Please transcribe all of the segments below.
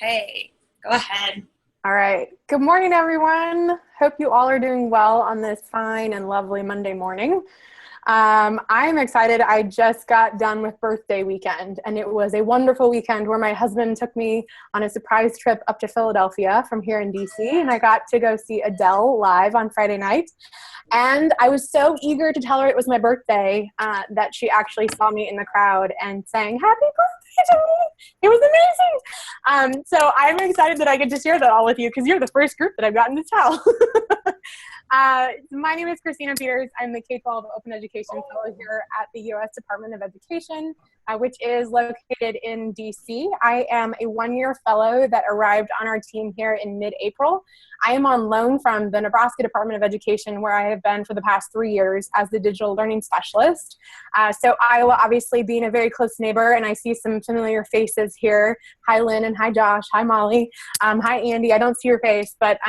Okay, go ahead. All right. Good morning, everyone. Hope you all are doing well on this fine and lovely Monday morning. I'm excited. I just got done with birthday weekend, and it was a wonderful weekend where my husband took me on a surprise trip up to Philadelphia from here in DC, and I got to go see Adele live on Friday night. And I was so eager to tell her it was my birthday that she actually saw me in the crowd and sang happy birthday to me. It was amazing. So I'm excited that I get to share that all with you because you're the first group that I've gotten to tell. My name is Kristina Peters. I'm the K-12 Open Education Fellow here at the U.S. Department of Education, which is located in DC. I am a one-year fellow that arrived on our team here in mid-April. I am on loan from the Nebraska Department of Education, where I have been for the past 3 years as the digital learning specialist. So Iowa, obviously, being a very close neighbor, and I see some familiar faces here. Hi, Lynn, and hi, Josh. Hi, Molly. Hi, Andy. I don't see your face, but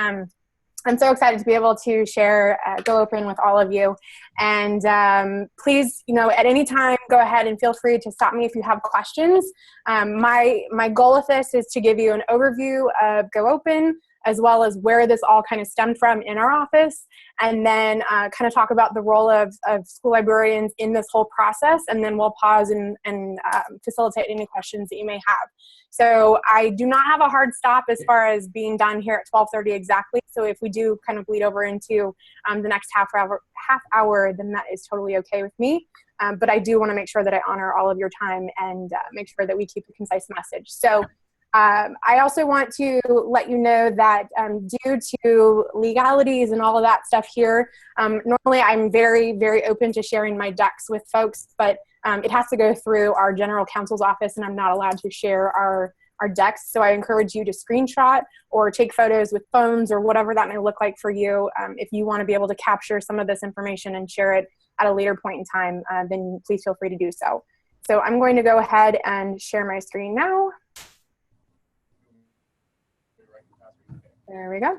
I'm so excited to be able to share GoOpen with all of you. And please, at any time, go ahead and feel free to stop me if you have questions. My goal with this is to give you an overview of GoOpen, as well as where this all kind of stemmed from in our office, and then kind of talk about the role of school librarians in this whole process, and then we'll pause and facilitate any questions that you may have. So I do not have a hard stop as far as being done here at 12:30 exactly, so if we do kind of bleed over into the next half hour, then that is totally okay with me. But I do want to make sure that I honor all of your time and make sure that we keep a concise message. So I also want to let you know that due to legalities and all of that stuff here, normally I'm very, very open to sharing my decks with folks, but it has to go through our general counsel's office, and I'm not allowed to share our decks. So I encourage you to screenshot or take photos with phones or whatever that may look like for you. If you want to be able to capture some of this information and share it at a later point in time, then please feel free to do so. So I'm going to go ahead and share my screen now. There we go.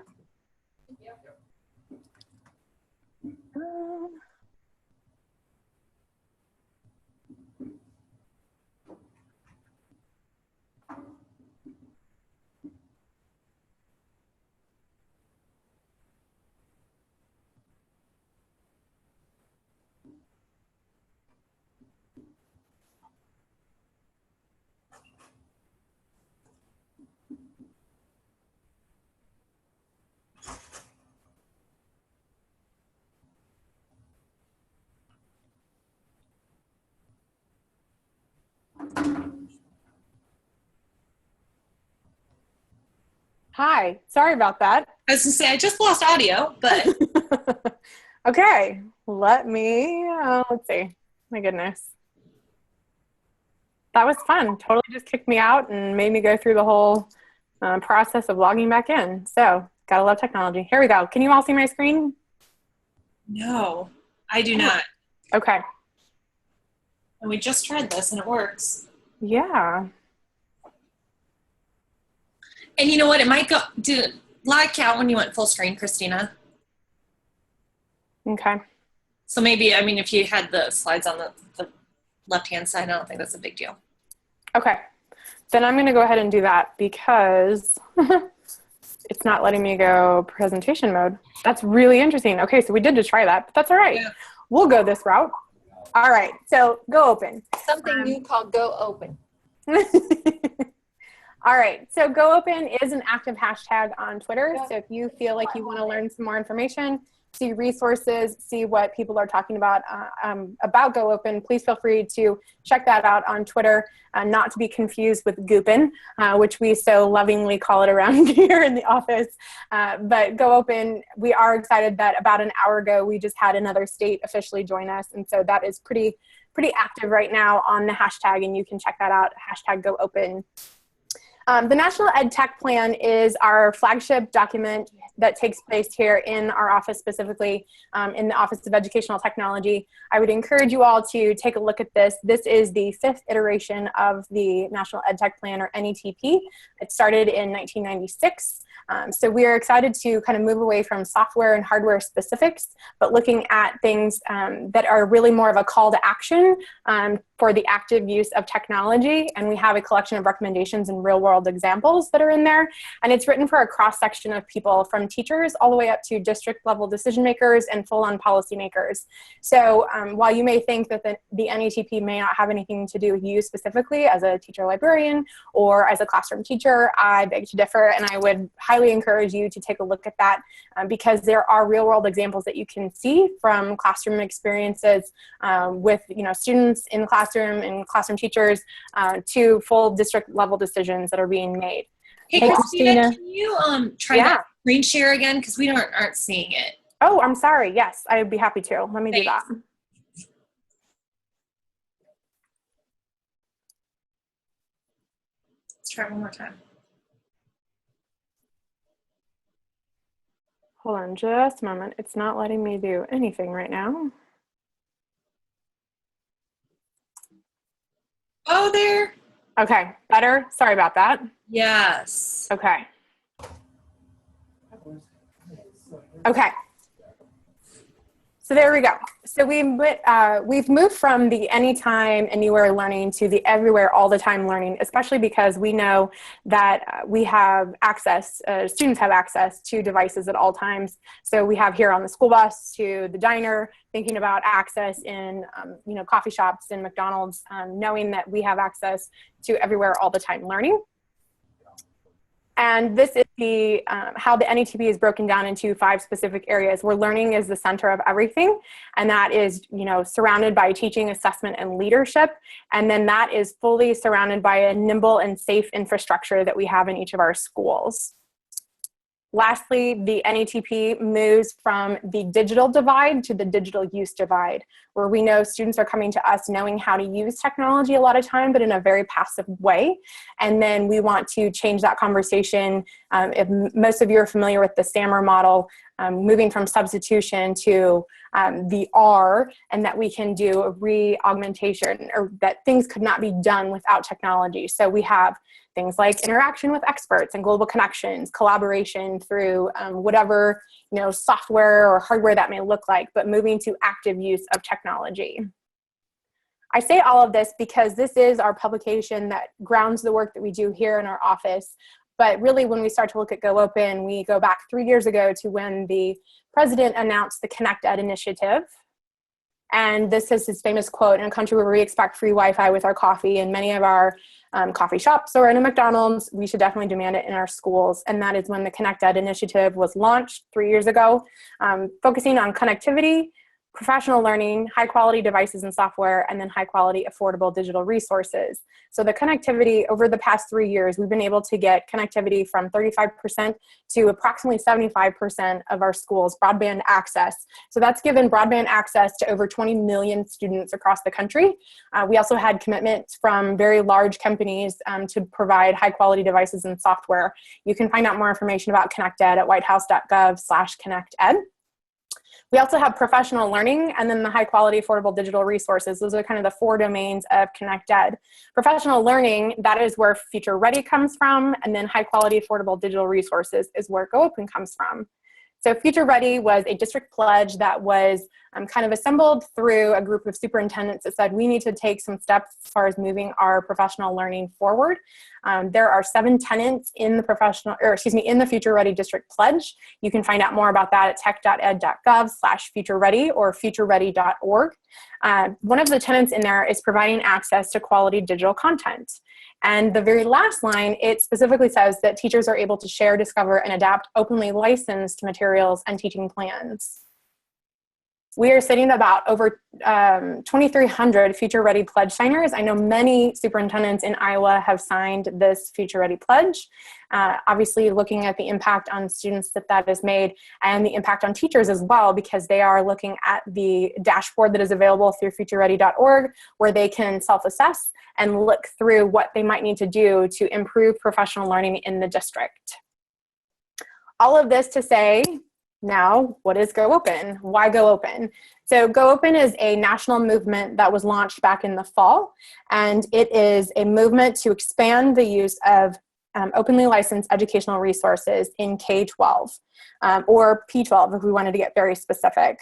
Hi, sorry about that. I was going to say, I just lost audio, but. Okay, let me, let's see. My goodness. That was fun. Totally just kicked me out and made me go through the whole process of logging back in. So, gotta love technology. Here we go. Can you all see my screen? No, I do not. Okay. And we just tried this and it works. Yeah. And you know what? It might do live count when you went full screen, Kristina. Okay. So maybe, if you had the slides on the left-hand side, I don't think that's a big deal. Okay. Then I'm going to go ahead and do that because it's not letting me go presentation mode. That's really interesting. Okay, so we did just try that, but that's all right. Yeah. We'll go this route. All right, so GoOpen. Something new called GoOpen. All right, so GoOpen is an active hashtag on Twitter. So if you feel like you want to learn some more information, see resources, see what people are talking about GoOpen, please feel free to check that out on Twitter, not to be confused with GoOpen, which we so lovingly call it around here in the office. But GoOpen, we are excited that about an hour ago, we just had another state officially join us. And so that is pretty active right now on the hashtag, and you can check that out, hashtag GoOpen. The National Ed Tech Plan is our flagship document that takes place here in our office, specifically in the Office of Educational Technology. I would encourage you all to take a look at this. This is the 5th iteration of the National Ed Tech Plan, or NETP. It started in 1996. So we are excited to kind of move away from software and hardware specifics, but looking at things that are really more of a call to action for the active use of technology. And we have a collection of recommendations and real world world examples that are in there. And it's written for a cross section of people, from teachers all the way up to district level decision makers and full-on policymakers. So while you may think that the NATP may not have anything to do with you specifically as a teacher librarian or as a classroom teacher, I beg to differ, and I would highly encourage you to take a look at that because there are real world examples that you can see from classroom experiences with students in the classroom and classroom teachers to full district level decisions that are being made. Hey, Kristina, can you try that screen share again? Because we aren't seeing it. Oh, I'm sorry. Yes, I'd be happy to. Let me do that. Let's try one more time. Hold on just a moment. It's not letting me do anything right now. Oh, there. Okay, better? Sorry about that. Yes. Okay. Okay. So there we go. So we've moved from the anytime, anywhere learning to the everywhere, all the time learning, especially because we know that we have access, students have access to devices at all times. So we have here on the school bus to the diner, thinking about access in coffee shops and McDonald's, knowing that we have access to everywhere, all the time learning. And this is the how the NATP is broken down into 5 specific areas where learning is the center of everything. And that is, surrounded by teaching, assessment, and leadership. And then that is fully surrounded by a nimble and safe infrastructure that we have in each of our schools. Lastly, the NATP moves from the digital divide to the digital use divide, where we know students are coming to us knowing how to use technology a lot of time, but in a very passive way. And then we want to change that conversation. If most of you are familiar with the SAMR model, moving from substitution to the R, and that we can do a re-augmentation, or that things could not be done without technology. So we have things like interaction with experts and global connections, collaboration through whatever software or hardware that may look like, but moving to active use of technology. I say all of this because this is our publication that grounds the work that we do here in our office. But really, when we start to look at GoOpen, we go back 3 years ago to when the president announced the Connect Ed initiative. And this is his famous quote: "In a country where we expect free Wi-Fi with our coffee in many of our coffee shops or in a McDonald's, we should definitely demand it in our schools." And that is when the Connect Ed initiative was launched 3 years ago, focusing on connectivity, professional learning, high quality devices and software, and then high quality affordable digital resources. So the connectivity over the past 3 years, we've been able to get connectivity from 35% to approximately 75% of our schools broadband access. So that's given broadband access to over 20 million students across the country. We also had commitments from very large companies to provide high quality devices and software. You can find out more information about ConnectEd at whitehouse.gov/ConnectEd. We also have professional learning, and then the high quality affordable digital resources. Those are kind of the 4 domains of ConnectEd. Professional learning, that is where Future Ready comes from, and then high quality affordable digital resources is where GoOpen comes from. So Future Ready was a district pledge that was kind of assembled through a group of superintendents that said we need to take some steps as far as moving our professional learning forward. There are 7 tenets in the in the Future Ready district pledge. You can find out more about that at tech.ed.gov/futureready or futureready.org. One of the tenets in there is providing access to quality digital content. And the very last line, it specifically says that teachers are able to share, discover, and adapt openly licensed materials and teaching plans. We are sitting about over 2,300 Future Ready Pledge signers. I know many superintendents in Iowa have signed this Future Ready Pledge. Obviously looking at the impact on students that has made, and the impact on teachers as well, because they are looking at the dashboard that is available through futureready.org, where they can self-assess and look through what they might need to do to improve professional learning in the district. All of this to say, now, what is GoOpen? Why GoOpen? So GoOpen is a national movement that was launched back in the fall, and it is a movement to expand the use of openly licensed educational resources in K-12, or P-12 if we wanted to get very specific.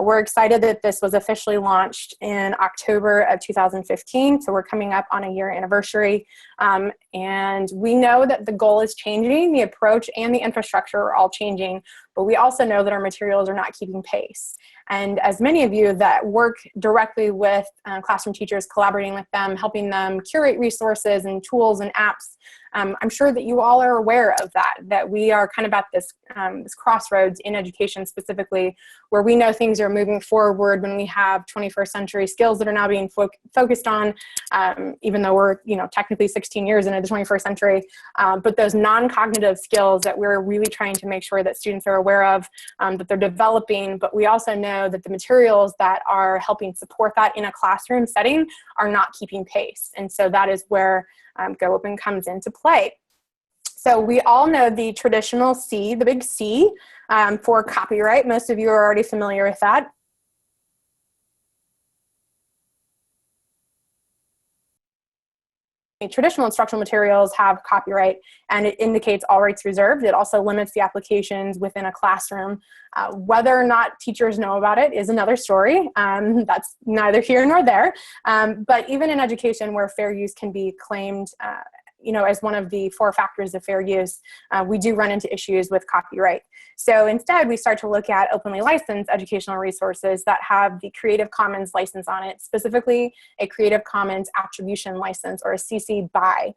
We're excited that this was officially launched in October of 2015, so we're coming up on a year anniversary. And we know that the goal is changing, the approach and the infrastructure are all changing, but we also know that our materials are not keeping pace. And as many of you that work directly with classroom teachers, collaborating with them, helping them curate resources and tools and apps, I'm sure that you all are aware of that we are kind of at this, this crossroads in education specifically, where we know things are moving forward when we have 21st century skills that are now being focused on, even though we're technically 16 years into the 21st century, but those non-cognitive skills that we're really trying to make sure that students are aware of, that they're developing, but we also know that the materials that are helping support that in a classroom setting are not keeping pace. And so that is where GoOpen comes into play. So we all know the traditional C, the big C, for copyright. Most of you are already familiar with that. Traditional instructional materials have copyright, and it indicates all rights reserved. It also limits the applications within a classroom. Whether or not teachers know about it is another story. That's neither here nor there. But even in education where fair use can be claimed as one of the 4 factors of fair use, we do run into issues with copyright. So instead, we start to look at openly licensed educational resources that have the Creative Commons license on it, specifically a Creative Commons attribution license, or a CC BY.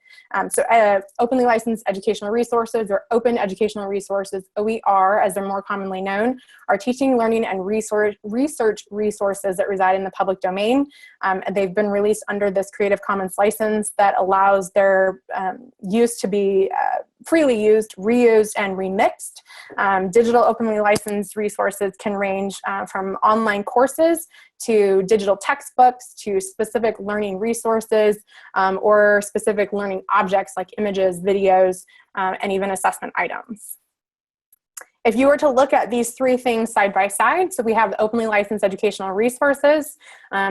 Openly licensed educational resources, or open educational resources, OER as they're more commonly known, are teaching, learning, and research resources that reside in the public domain. They've been released under this Creative Commons license that allows their use to be freely used, reused, and remixed. Digital openly licensed resources can range from online courses to digital textbooks to specific learning resources or specific learning objects like images, videos, and even assessment items. If you were to look at these 3 things side by side, so we have the openly licensed educational resources,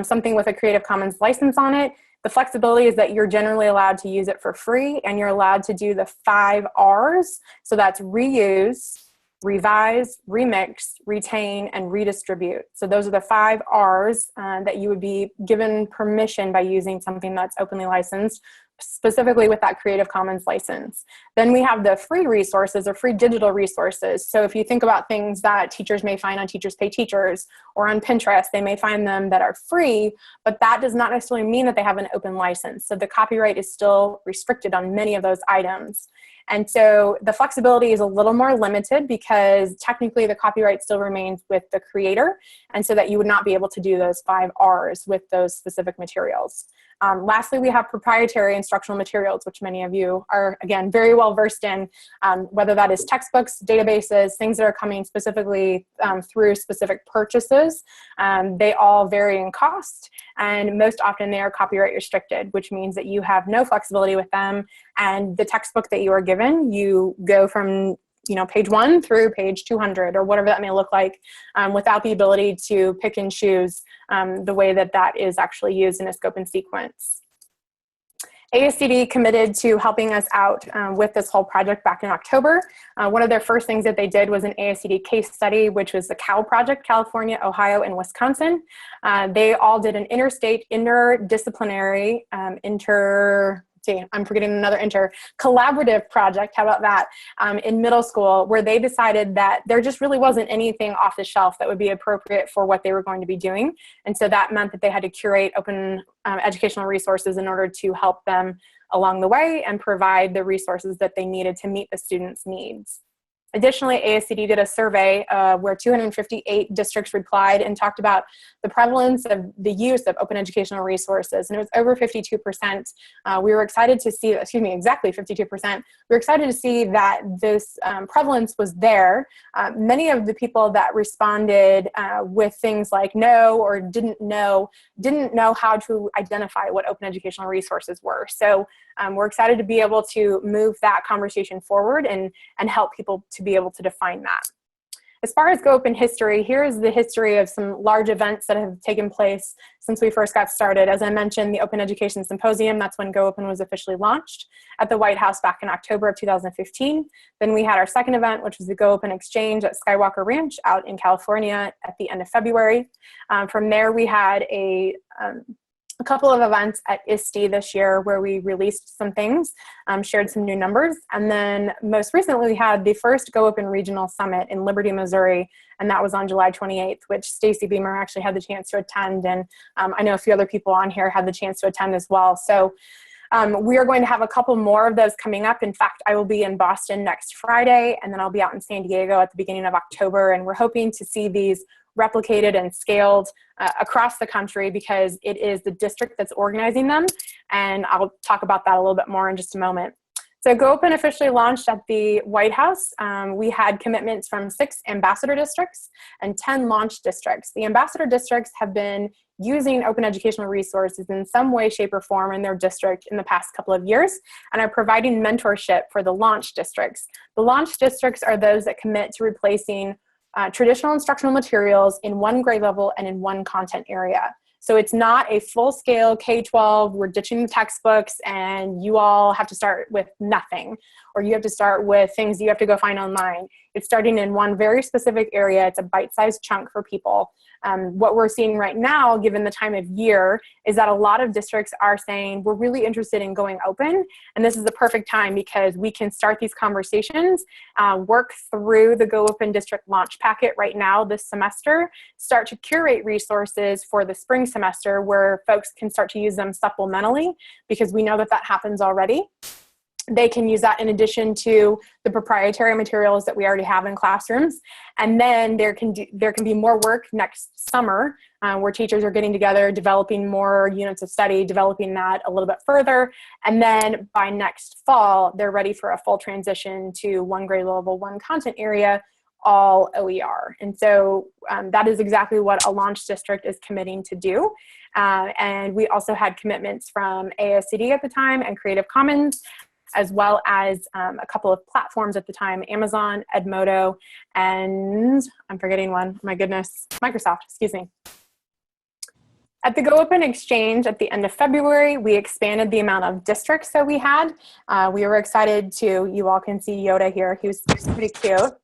something with a Creative Commons license on it. The flexibility is that you're generally allowed to use it for free, and you're allowed to do the 5 R's. So that's reuse, revise, remix, retain, and redistribute. So those are the 5 R's that you would be given permission by using something that's openly licensed, specifically with that Creative Commons license. Then we have the free resources, or free digital resources. So if you think about things that teachers may find on Teachers Pay Teachers or on Pinterest, they may find them that are free, but that does not necessarily mean that they have an open license. So the copyright is still restricted on many of those items. And so the flexibility is a little more limited because technically the copyright still remains with the creator, and so that you would not be able to do those 5 R's with those specific materials. Lastly, we have proprietary instructional materials, which many of you are, again, very well versed in, whether that is textbooks, databases, things that are coming specifically through specific purchases. They all vary in cost, and most often they are copyright restricted, which means that you have no flexibility with them, and the textbook that you are given, you go from page 1 through page 200 or whatever that may look like, without the ability to pick and choose the way that that is actually used in a scope and sequence. ASCD committed to helping us out with this whole project back in October. One of their first things that they did was an ASCD case study, which was the COW project, California, Ohio, and Wisconsin. They all did an interstate, interdisciplinary, collaborative project, how about that, in middle school, where they decided that there just really wasn't anything off the shelf that would be appropriate for what they were going to be doing. And so that meant that they had to curate open educational resources in order to help them along the way and provide the resources that they needed to meet the students' needs. Additionally, ASCD did a survey where 258 districts replied and talked about the prevalence of the use of open educational resources, and it was over 52%. We were excited to see, exactly 52%. We were excited to see that this prevalence was there. Many of the people that responded with things like no or didn't know how to identify what open educational resources were. So we're excited to be able to move that conversation forward and help people to be able to define that. As far as GoOpen history, here is the history of some large events that have taken place since we first got started. As I mentioned, the Open Education Symposium, that's when GoOpen was officially launched at the White House back in October of 2015. Then we had our second event, which was the GoOpen Exchange at Skywalker Ranch out in California at the end of February. From there, we had a a couple of events at ASCD this year where we released some things, shared some new numbers, and then most recently we had the first GoOpen Regional Summit in Liberty, Missouri, and that was on July 28th, which Stacy Beamer actually had the chance to attend, and I know a few other people on here had the chance to attend as well. So we are going to have a couple more of those coming up. In fact, I will be in Boston next Friday, and then I'll be out in San Diego at the beginning of October, and we're hoping to see these replicated and scaled across the country because it is the district that's organizing them, and I'll talk about that a little bit more in just a moment. So GoOpen officially launched at the White House. We had commitments from 6 ambassador districts and 10 launch districts. The ambassador districts have been using open educational resources in some way, shape, or form in their district in the past couple of years and are providing mentorship for the launch districts. The launch districts are those that commit to replacing traditional instructional materials in one grade level and in one content area. So it's not a full-scale K-12, we're ditching the textbooks and you all have to start with nothing, or you have to start with things you have to go find online. It's starting in one very specific area. It's a bite-sized chunk for people. What we're seeing right now, given the time of year, is that a lot of districts are saying, we're really interested in going open, and this is the perfect time because we can start these conversations, work through the GoOpen District Launch Packet right now this semester, start to curate resources for the spring semester where folks can start to use them supplementally because we know that that happens already. They can use that in addition to the proprietary materials that we already have in classrooms. And then there can be more work next summer where teachers are getting together, developing more units of study, developing that a little bit further. And then by next fall, they're ready for a full transition to one grade level, one content area, all OER. And so that is exactly what a launch district is committing to do. And we also had commitments from ASCD at the time and Creative Commons, as well as a couple of platforms at the time, Amazon, Edmodo, and I'm forgetting one, my goodness, Microsoft, excuse me. At the GoOpen Exchange at the end of February, we expanded the amount of districts that we had. We were excited to, you all can see Yoda here, he was pretty cute.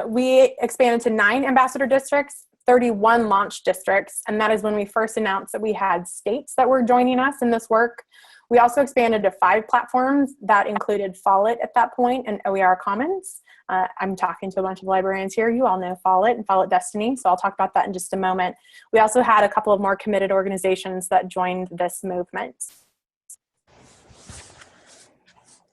We expanded to 9 ambassador districts, 31 launch districts, and that is when we first announced that we had states that were joining us in this work. We also expanded to 5 platforms that included Follett at that point and OER Commons. I'm talking to a bunch of librarians here. You all know Follett and Follett Destiny, so I'll talk about that in just a moment. We also had a couple of more committed organizations that joined this movement.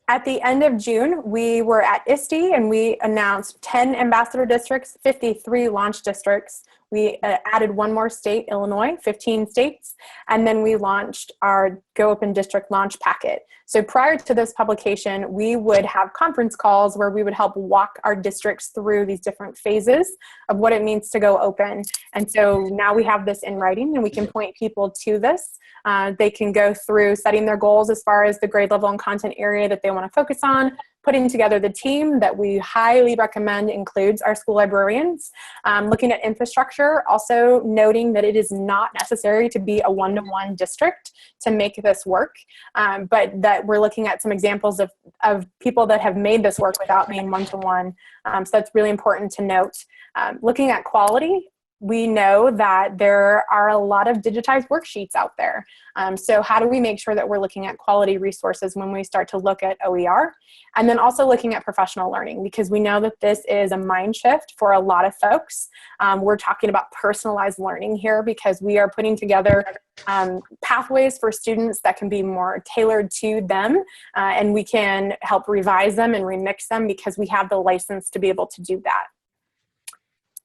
At the end of June, we were at ISTE and we announced 10 ambassador districts, 53 launch districts. We added one more state, Illinois, 15 states, and then we launched our GoOpen District Launch Packet. So prior to this publication, we would have conference calls where we would help walk our districts through these different phases of what it means to go open. And so now we have this in writing and we can point people to this. They can go through setting their goals as far as the grade level and content area that they want to focus on, putting together the team that we highly recommend includes our school librarians, looking at infrastructure, also noting that it is not necessary to be a one-to-one district to make this work, but that we're looking at some examples of people that have made this work without being one-to-one. So that's really important to note. Looking at quality, we know that there are a lot of digitized worksheets out there. So how do we make sure that we're looking at quality resources when we start to look at OER? And then also looking at professional learning, because we know that this is a mind shift for a lot of folks. We're talking about personalized learning here because we are putting together pathways for students that can be more tailored to them, and we can help revise them and remix them because we have the license to be able to do that.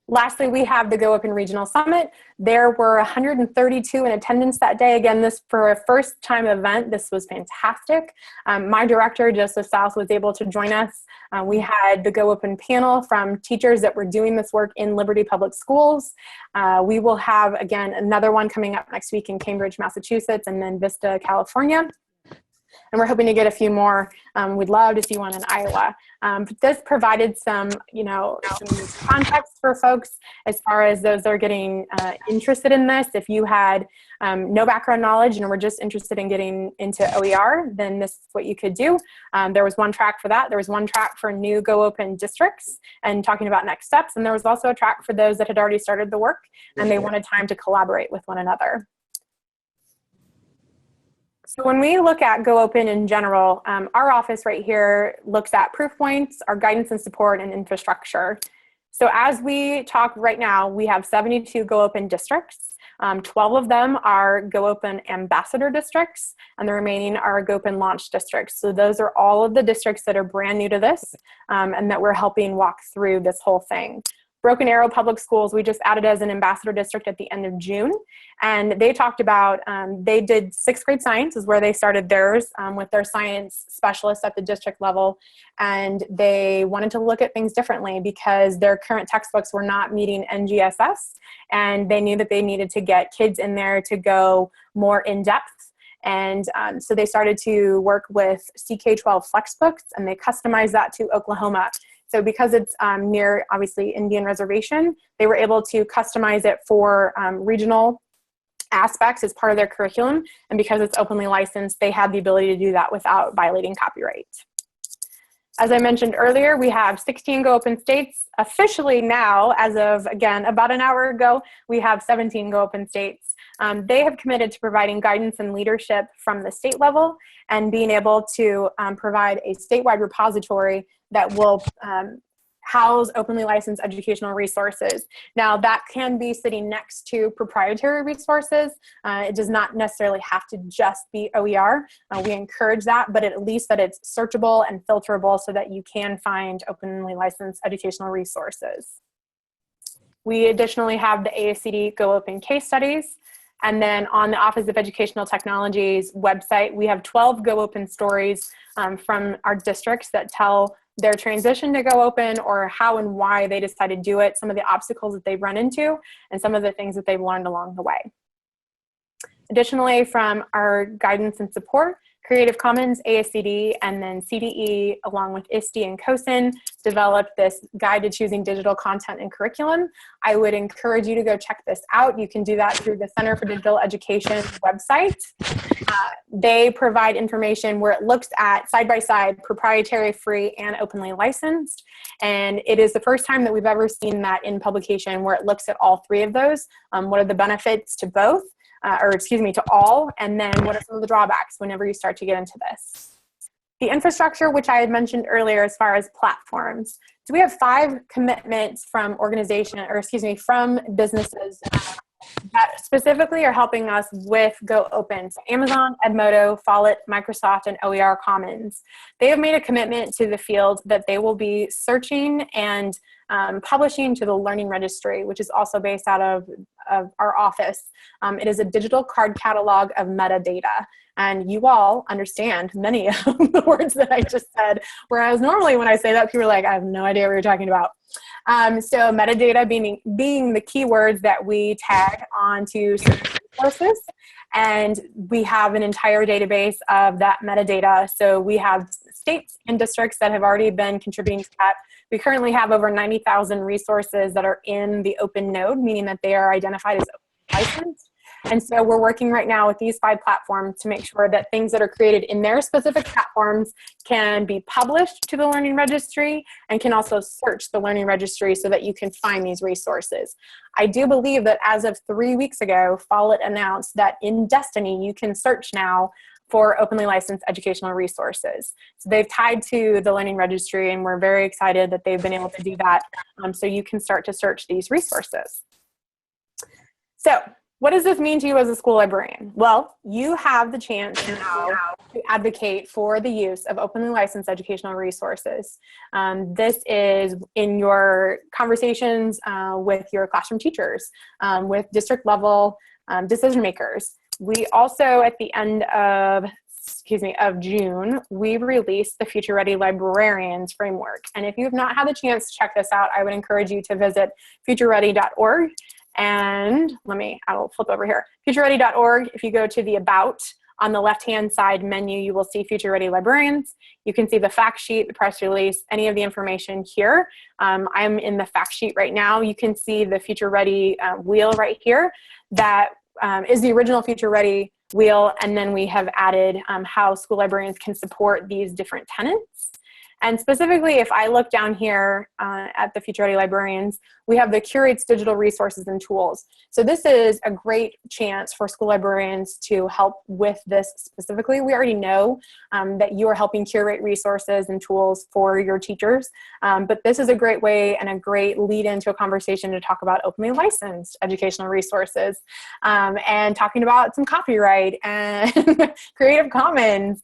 Lastly, we have the GoOpen Regional Summit. There were 132 in attendance that day. Again, this for a first time event, this was fantastic. My director, Joseph South, was able to join us. We had the GoOpen panel from teachers that were doing this work in Liberty Public Schools. We will have, again, another one coming up next week in Cambridge, Massachusetts, and then Vista, California. And we're hoping to get a few more. We'd love to see one in Iowa. But this provided some, some context for folks as far as those that are getting interested in this. If you had no background knowledge and were just interested in getting into OER, then this is what you could do. There was one track for that. There was one track for new GoOpen districts and talking about next steps. And there was also a track for those that had already started the work and they wanted time to collaborate with one another. So when we look at GoOpen in general, our office right here looks at proof points, our guidance and support, and infrastructure. So as we talk right now, we have 72 GoOpen districts. 12 of them are GoOpen ambassador districts, and the remaining are GoOpen launch districts. So those are all of the districts that are brand new to this and that we're helping walk through this whole thing. Broken Arrow Public Schools, we just added as an ambassador district at the end of June. And they talked about, they did 6th grade science is where they started theirs with their science specialists at the district level. And they wanted to look at things differently because their current textbooks were not meeting NGSS. And they knew that they needed to get kids in there to go more in depth. And so they started to work with CK12 Flexbooks, and they customized that to Oklahoma. So because it's near, obviously, Indian Reservation, they were able to customize it for regional aspects as part of their curriculum. And because it's openly licensed, they had the ability to do that without violating copyright. As I mentioned earlier, we have 16 GoOpen states. Officially now, as of, again, about an hour ago, we have 17 GoOpen states. They have committed to providing guidance and leadership from the state level and being able to provide a statewide repository that will house openly licensed educational resources. Now, that can be sitting next to proprietary resources. It does not necessarily have to just be OER. We encourage that, but at least that it's searchable and filterable so that you can find openly licensed educational resources. We additionally have the ASCD GoOpen case studies. And then on the Office of Educational Technology's website, we have 12 GoOpen stories from our districts that tell their transition to GoOpen or how and why they decided to do it, some of the obstacles that they've run into, and some of the things that they've learned along the way. Additionally, from our guidance and support, Creative Commons, ASCD, and then CDE, along with ISTE and COSIN, developed this guide to choosing digital content and curriculum. I would encourage you to go check this out. You can do that through the Center for Digital Education website. They provide information where it looks at side-by-side proprietary, free, and openly licensed. And it is the first time that we've ever seen that in publication where it looks at all three of those. What are the benefits to both? To all, and then what are some of the drawbacks whenever you start to get into this. The infrastructure, which I had mentioned earlier as far as platforms. So we have 5 commitments from from businesses that specifically are helping us with GoOpen. So Amazon, Edmodo, Follett, Microsoft, and OER Commons. They have made a commitment to the field that they will be searching and publishing to the Learning Registry, which is also based out of our office. It is a digital card catalog of metadata. And you all understand many of the words that I just said, whereas normally when I say that, people are like, I have no idea what you're talking about. So metadata being the keywords that we tag onto certain resources. And we have an entire database of that metadata. So we have states and districts that have already been contributing to that. We currently have over 90,000 resources that are in the open node, meaning that they are identified as licensed. And so we're working right now with these 5 platforms to make sure that things that are created in their specific platforms can be published to the Learning Registry and can also search the Learning Registry so that you can find these resources. I do believe that as of 3 weeks ago, Follett announced that in Destiny, you can search now for openly licensed educational resources. So they've tied to the Learning Registry, and we're very excited that they've been able to do that so you can start to search these resources. So what does this mean to you as a school librarian? Well, you have the chance now to advocate for the use of openly licensed educational resources. This is in your conversations with your classroom teachers, with district level decision makers. We also, at the end of June, we released the Future Ready Librarians Framework. And if you have not had the chance to check this out, I would encourage you to visit futureready.org. And I will flip over here. FutureReady.org, if you go to the About, on the left-hand side menu, you will see Future Ready Librarians. You can see the fact sheet, the press release, any of the information here. I'm in the fact sheet right now. You can see the Future Ready wheel right here. That is the original Future Ready wheel, and then we have added how school librarians can support these different tenants. And specifically, if I look down here at the Future Ready Librarians, we have the Curates digital resources and tools. So this is a great chance for school librarians to help with this specifically. We already know that you are helping curate resources and tools for your teachers, but this is a great way and a great lead into a conversation to talk about openly licensed educational resources and talking about some copyright and Creative Commons,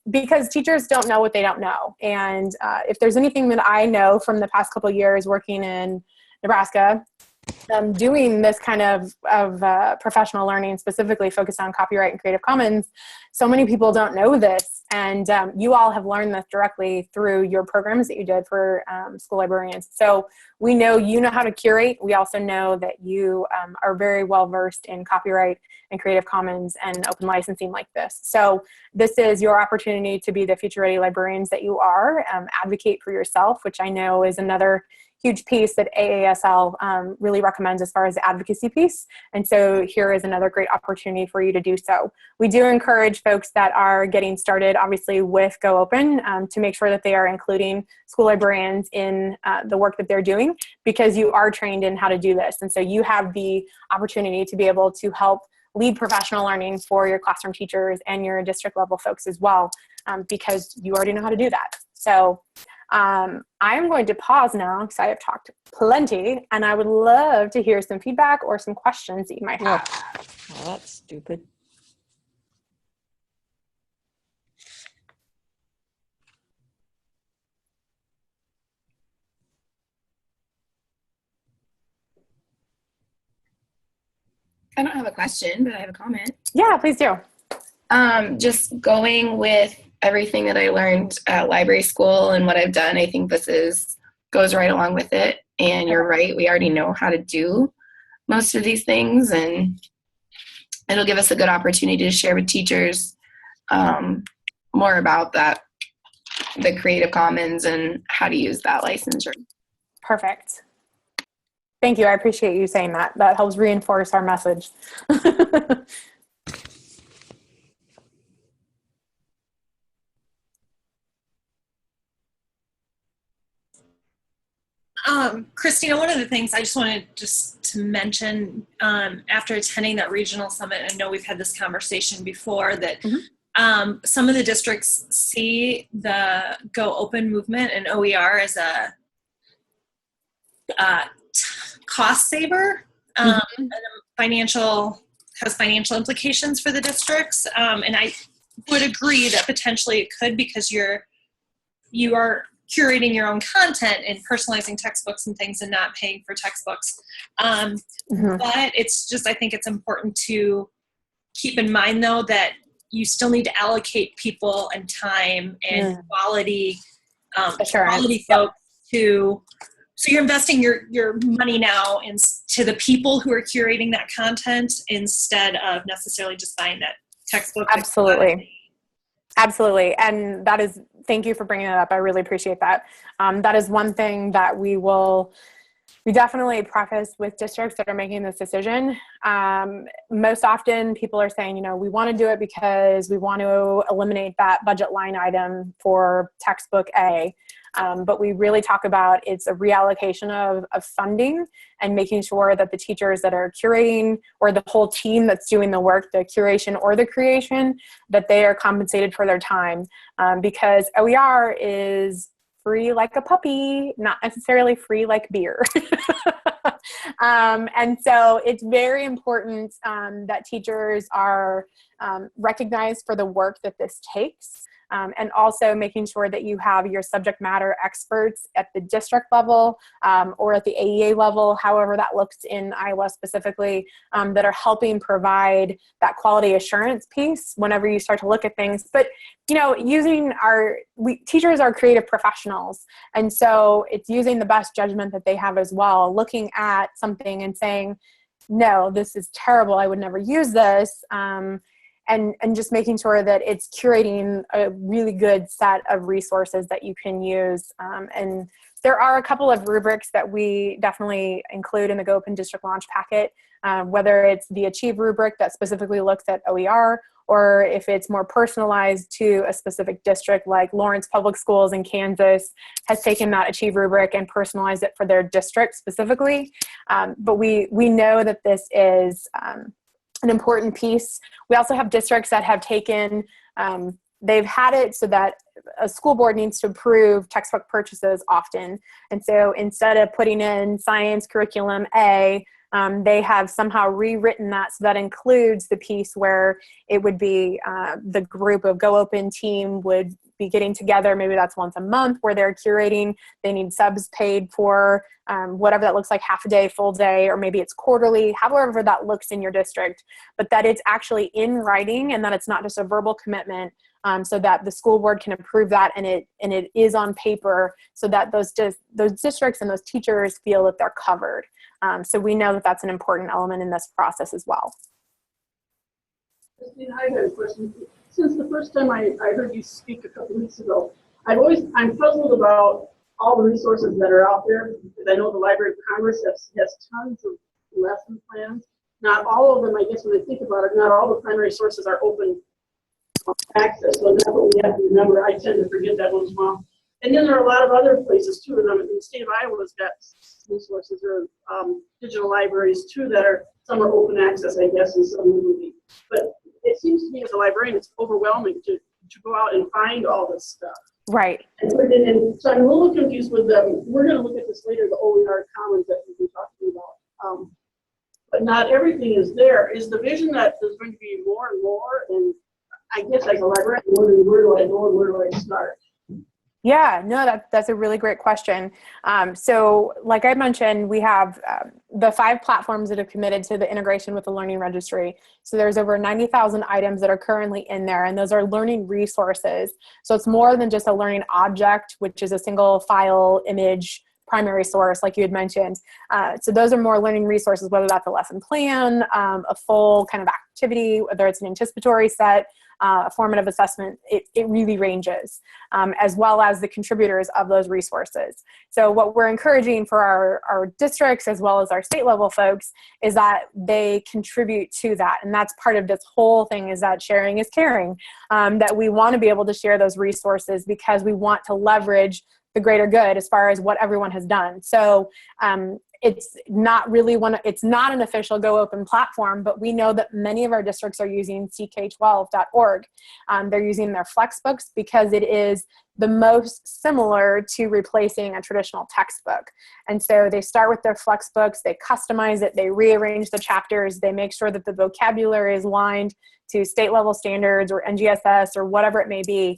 because teachers don't know what they don't know. And if there's anything that I know from the past couple of years working in Nebraska, doing this kind of professional learning, specifically focused on copyright and Creative Commons, so many people don't know this. And you all have learned this directly through your programs that you did for school librarians. So we know you know how to curate. We also know that you are very well versed in copyright and Creative Commons and open licensing like this. So this is your opportunity to be the future ready librarians that you are, advocate for yourself, which I know is another huge piece that AASL really recommends as far as the advocacy piece. And so here is another great opportunity for you to do so. We do encourage folks that are getting started, obviously, with GoOpen to make sure that they are including school librarians in the work that they're doing, because you are trained in how to do this. And so you have the opportunity to be able to help lead professional learning for your classroom teachers and your district level folks as well, because you already know how to do that. So I'm going to pause now because I have talked plenty, and I would love to hear some feedback or some questions that you might have. Well, that's stupid. I don't have a question, but I have a comment. Yeah, please do. Just going with everything that I learned at library school and what I've done, I think this goes right along with it. And you're right, we already know how to do most of these things, and it'll give us a good opportunity to share with teachers more about that, the Creative Commons and how to use that licensure. Perfect. Thank you. I appreciate you saying that. That helps reinforce our message. Kristina, one of the things I just wanted to mention after attending that regional summit, I know we've had this conversation before, that some of the districts see the GoOpen movement and OER as a cost saver and has financial implications for the districts. And I would agree that potentially it could, because you are curating your own content and personalizing textbooks and things and not paying for textbooks. But it's just, I think it's important to keep in mind, though, that you still need to allocate people and time and quality folks to, so you're investing your money now into the people who are curating that content instead of necessarily just buying that textbook. Absolutely. Absolutely. And that is, thank you for bringing that up. I really appreciate that. That is one thing that we definitely preface with districts that are making this decision. Most often people are saying, we want to do it because we want to eliminate that budget line item for textbook A. But we really talk about it's a reallocation of funding and making sure that the teachers that are curating, or the whole team that's doing the work, the curation or the creation, that they are compensated for their time, because OER is free like a puppy, not necessarily free like beer. And so it's very important that teachers are recognized for the work that this takes. And also making sure that you have your subject matter experts at the district level or at the AEA level, however that looks in Iowa specifically, that are helping provide that quality assurance piece whenever you start to look at things. But, teachers are creative professionals. And so it's using the best judgment that they have as well, looking at something and saying, no, this is terrible, I would never use this. And just making sure that it's curating a really good set of resources that you can use. And there are a couple of rubrics that we definitely include in the GoOpen District Launch Packet, whether it's the Achieve rubric that specifically looks at OER, or if it's more personalized to a specific district, like Lawrence Public Schools in Kansas has taken that Achieve rubric and personalized it for their district specifically. But we know that this is an important piece. We also have districts that have taken, they've had it so that a school board needs to approve textbook purchases often. And so instead of putting in science curriculum A, they have somehow rewritten that so that includes the piece where it would be the group of GoOpen team would be getting together. Maybe that's once a month where they're curating. They need subs paid for whatever that looks like, half a day, full day, or maybe it's quarterly, however that looks in your district, but that it's actually in writing and that it's not just a verbal commitment. So that the school board can approve that and it is on paper so that those districts and those teachers feel that they're covered. So we know that that's an important element in this process as well. Kristina, I had a question. Since the first time I heard you speak a couple weeks ago, I'm puzzled about all the resources that are out there, because I know the Library of Congress has tons of lesson plans. Not all of them, I guess when I think about it, not all the primary sources are open access, so that's what we have to remember. I tend to forget that one as well. And then there are a lot of other places too, and in the state of Iowa's got resources or digital libraries too that are, some are open access, I guess, and some will be. But it seems to me as a librarian, it's overwhelming to go out and find all this stuff. Right. And so I'm a little confused with them. We're going to look at this later, the OER Commons that we've been talking about. But not everything is there. Is the vision that there's going to be more and more? And I guess as a librarian, where do I go and where do I start? Yeah, no, that's a really great question. So like I mentioned, we have the 5 platforms that have committed to the integration with the Learning Registry. So there's over 90,000 items that are currently in there, and those are learning resources. So it's more than just a learning object, which is a single file image primary source, like you had mentioned. So those are more learning resources, whether that's a lesson plan, a full kind of activity, whether it's an anticipatory set, a formative assessment, it really ranges, as well as the contributors of those resources. So what we're encouraging for our districts as well as our state level folks is that they contribute to that. And that's part of this whole thing, is that sharing is caring, that we want to be able to share those resources because we want to leverage the greater good as far as what everyone has done. So it's not really it's not an official GoOpen platform, but we know that many of our districts are using ck12.org. They're using their Flexbooks because it is the most similar to replacing a traditional textbook. And so they start with their Flexbooks, they customize it, they rearrange the chapters, they make sure that the vocabulary is aligned to state level standards or NGSS or whatever it may be.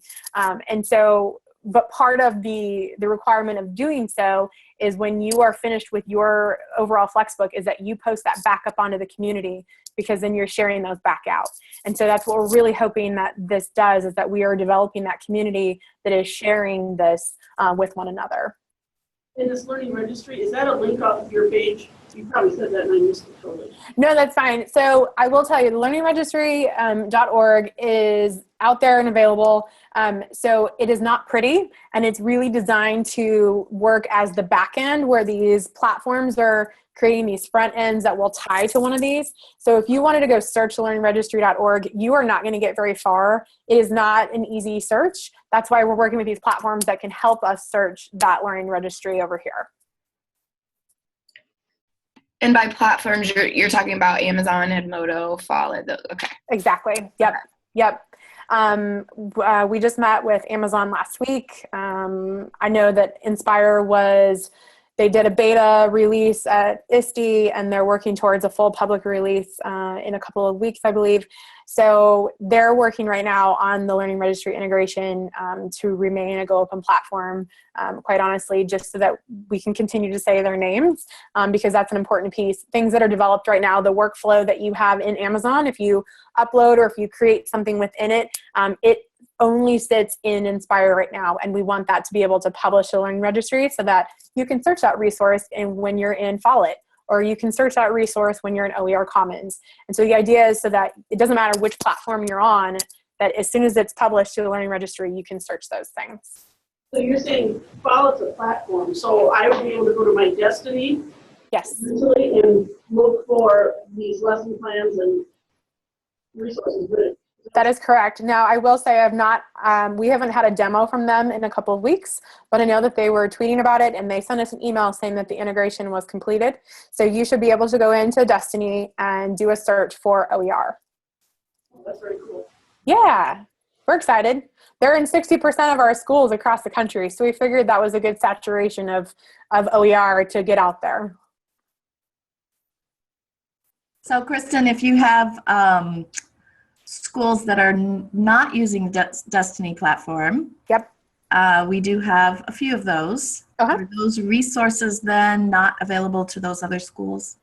But part of the requirement of doing so is when you are finished with your overall Flexbook is that you post that back up onto the community, because then you're sharing those back out. And so that's what we're really hoping that this does, is that we are developing that community that is sharing this with one another. In this Learning Registry, is that a link off of your page? You probably said that and I missed it totally. No, that's fine. So I will tell you, the learningregistry.org is out there and available. So it is not pretty, and it's really designed to work as the back end where these platforms are creating these front ends that will tie to one of these. So if you wanted to go search learningregistry.org, you are not going to get very far. It is not an easy search. That's why we're working with these platforms that can help us search that Learning Registry over here. And by platforms, you're talking about Amazon, Edmodo, Follett. Okay. Exactly. Yep. We just met with Amazon last week. I know that Inspire they did a beta release at ISTE, and they're working towards a full public release in a couple of weeks, I believe. So they're working right now on the Learning Registry integration to remain a GoOpen platform, quite honestly, just so that we can continue to say their names, because that's an important piece. Things that are developed right now, the workflow that you have in Amazon, if you upload or if you create something within it, it only sits in Inspire right now, and we want that to be able to publish the Learning Registry so that you can search that resource when you're in Follett, or you can search that resource when you're in OER Commons. And so the idea is so that it doesn't matter which platform you're on, that as soon as it's published to the Learning Registry, you can search those things. So you're saying Follett's a platform, so I would be able to go to my Destiny, Yes. and look for these lesson plans and resources. But That is correct. Now, I will say I've not, we haven't had a demo from them in a couple of weeks, but I know that they were tweeting about it and they sent us an email saying that the integration was completed. So you should be able to go into Destiny and do a search for OER. Oh, that's very cool. Yeah, we're excited. They're in 60% of our schools across the country. So we figured that was a good saturation of OER to get out there. So Kristen, if you have schools that are not using Destiny platform, Yep. We do have a few of those. Are those resources then not available to those other schools?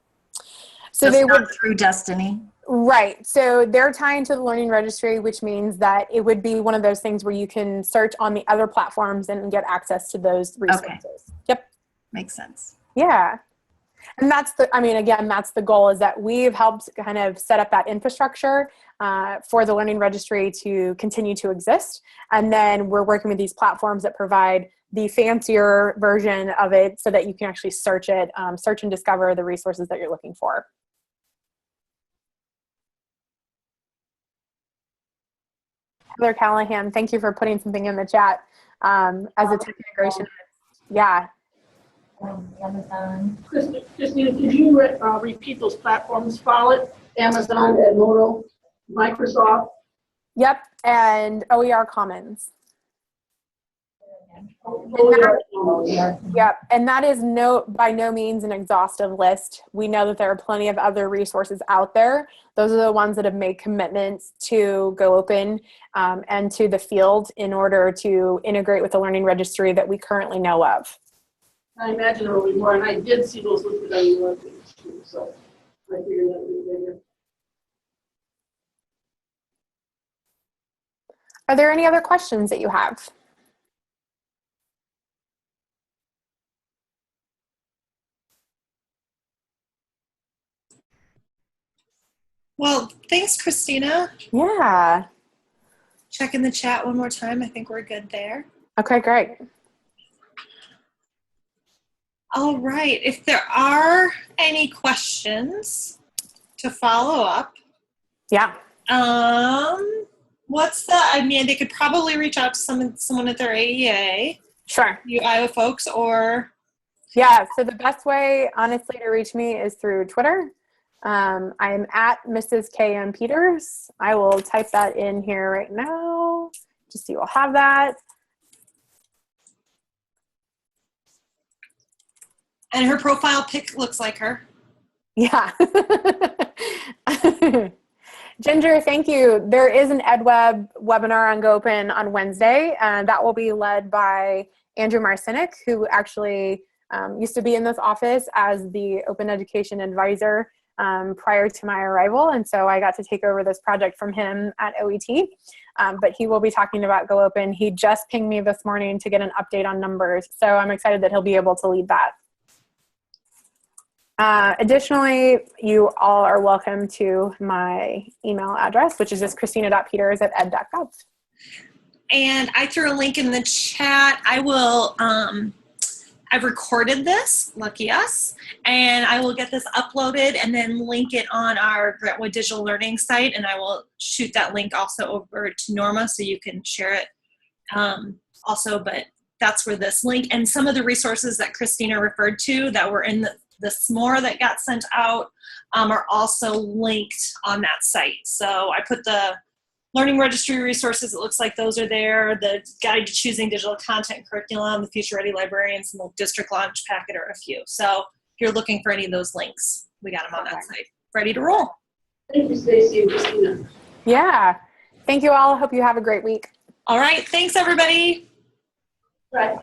So just they not would, through Destiny? right. So they're tying to the learning registry, which means that it would be one of those things where you can search on the other platforms and get access to those resources. Okay. Yep. Makes sense. Yeah. And that's the, I mean, again, that's the goal, is that we've helped kind of set up that infrastructure for the learning registry to continue to exist. And then we're working with these platforms that provide the fancier version of it so that you can actually search it, search and discover the resources that you're looking for. Heather Callahan, thank you for putting something in the chat as a tech integration. Yeah. Amazon. Kristina, could you repeat those platforms? Follett, Amazon, Edmodo, Microsoft. Yep, and OER Commons. Yep, and that is by no means an exhaustive list. We know that there are plenty of other resources out there. Those are the ones that have made commitments to GoOpen and to the field in order to integrate with the learning registry that we currently know of. I imagine there will be more, and I did see those listed on your webpage too, so I figured that would be bigger. Are there any other questions that you have? Well, thanks, Kristina. Yeah. Check in the chat one more time. I think we're good there. Okay, great. All right. If there are any questions to follow up, Yeah. I mean, they could probably reach out to someone at their AEA. Sure. You Iowa folks, or? Yeah, so the best way, honestly, to reach me is through Twitter. I am at Mrs. KM Peters. I will type that in here right now, just so you will have that. And her profile pic looks like her. Yeah. Ginger, thank you. There is an EdWeb webinar on GoOpen on Wednesday, and that will be led by Andrew Marcinick, who actually used to be in this office as the Open Education Advisor prior to my arrival, and so I got to take over this project from him at OET. But he will be talking about GoOpen. He just pinged me this morning to get an update on numbers, so I'm excited that he'll be able to lead that. Additionally, you all are welcome to my email address, which is just kristina.peters@ed.gov. And I threw a link in the chat. I will, I've recorded this, lucky us, and I will get this uploaded and then link it on our Grantwood Digital Learning site, and I will shoot that link also over to Norma so you can share it also, but that's where this link and some of the resources that Kristina referred to that were in the SMORE that got sent out are also linked on that site. So I put the learning registry resources, it looks like those are there, the guide to choosing digital content curriculum, the future ready librarians, and the district launch packet are a few. So if you're looking for any of those links, we got them on that site. Ready to roll. Thank you, Stacy and Kristina. Yeah. Thank you all. Hope you have a great week. All right. Thanks, everybody. Right.